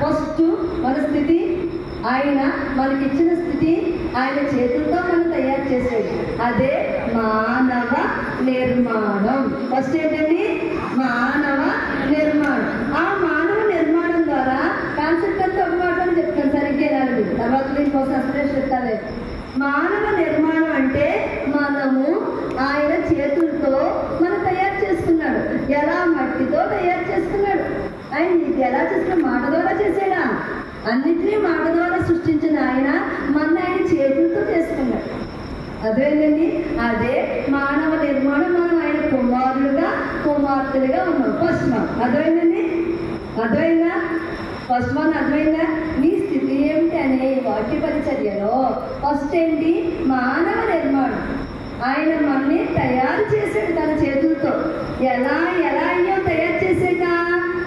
First మన స్థితి, ఆయన మనకిచ్చిన స్థితి ఆయన చేతులతో మనం తయారు చేసేది. అదే మానవ నిర్మాణం. ఫస్ట్ ఏంటండి? మానవ నిర్మాణం. ఆ మానవ నిర్మాణం ద్వారా కాన్సెప్ట్ అంతా ఒక మాటలో చెప్తాను, సరిగ్గా వినాలి. తర్వాత దీనికోసం అసలే చెప్తాను. మానవ నిర్మాణం అంటే మనము ఆయన చేతులతో మనం తయారు చేసుకున్నాడు. ఎలా? మట్టితో తయారు చేసుకున్నాడు. ఆయన ఇది ఎలా చేసిన? మాట ద్వారా చేసాడా? అన్నిటినీ మాట ద్వారా సృష్టించిన ఆయన ఆయన చేతులతో చేసుకున్నాడు. అదేనండి, అదే మానవ నిర్మాణం. మనం ఆయన కుమారులుగా కుమార్తెలుగా ఉన్నాం. ఫస్ట్ వన్ అర్థమైందండి? అర్థమైందా? ఫస్ట్ వన్ అర్థమైందా? నీ స్థితి ఏమిటి అనే వాక్య పరిచర్యలో ఫస్ట్ ఏంటి? మానవ నిర్మాణం. ఆయన మనల్ని తయారు చేశాడు తన చేతులతో. ఎలా ఎలా అయ్యో తయారు చేసాక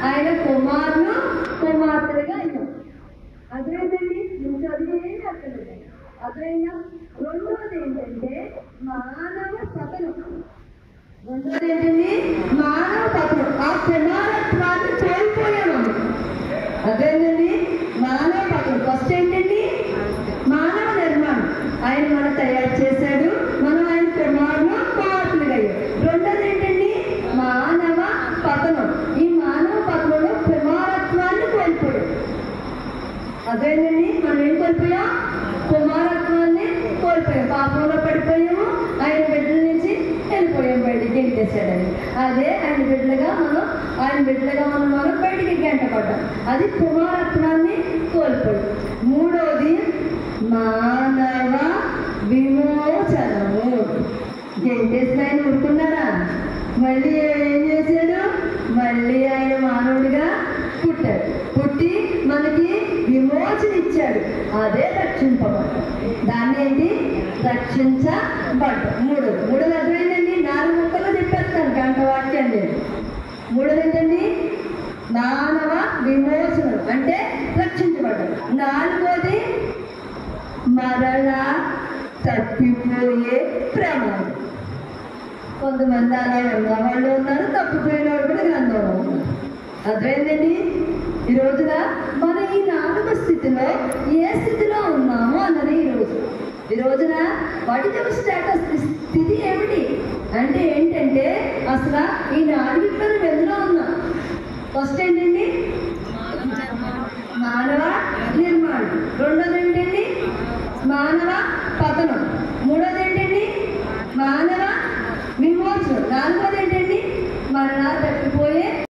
ఆయన కుమారులు కుమార్తెలుగా అయ్యాం. అదేంటండి? నువ్వు చదివేది అర్థమైంది. అర్థమైందా? రెండవది ఏంటంటే మానవ పతనం. రెండవది ఏంటండి? మానవ పతనం. ఆ కుమారత్వాన్ని కోల్పోయాము. అదేంటండి? మానవ పతనం. ఫస్ట్ ఏంటండి? మానవ నిర్మాణం. ఆయన మనం తయారు చేశాడు, మనం ఆయన కుమారులు కుమార్తెలుగా అయ్యాం. రెండోది ఏంటండి? మానవ పతనం. ఈ మానవ పతనంలో కుమారత్వాన్ని కోల్పోయాం. అదేనండి, మనం ఏం కోల్పోయాం? కుమారత్వాన్ని కోల్పోయాం. పాపంలో పడిపోయాము, ఆయన బిడ్డల నుంచి వెళ్ళిపోయాం, బయటికి గెంటేశాడని. అదే ఆయన బిడ్డలుగా మనం బయటికి గెంటపడ్డాం. అది కుమారత్వాన్ని కోల్పోయాం. మూడోది మానవ విమోచనము. గెంటేసిన ఆయన ఊరుకున్నాడా? మళ్ళీ ఏం చేశాడు? మళ్ళీ ఆయన మానవుడిగా పుట్టాడు. పుట్టి మనకి విమోచన ఇచ్చాడు. అదే రక్షింపబడ్డం. దాన్ని ఏంటి? రక్షించబడ్డం. మూడోది అర్థమైందండి? 4 ముక్కల్లో చెప్పేస్తాను గంట వాక్యాన్ని. మూడోది ఏంటండి? మానవ విమోచనం అంటే రక్షించబడ్డం. నాలుగోది మరలా తప్పిపోయే ప్రమాదం. కొంతమంది అలా ఉన్నవాళ్ళు ఉన్నారు, తప్పిపోయిన వాళ్ళు కూడా గ్రంథంలో ఉన్నారు. అర్థమైందండి? ఈ రోజున మన ఈ 4వ స్థితిలో ఏ స్థితిలో ఉన్నామో అన్నది ఈ రోజున వాటి యొక్క స్టేటస్ స్థితి ఏమిటి అంటే ఏంటంటే అసలు ఈ 4 ఎందులో ఉన్నాం? ఫస్ట్ ఏంటి?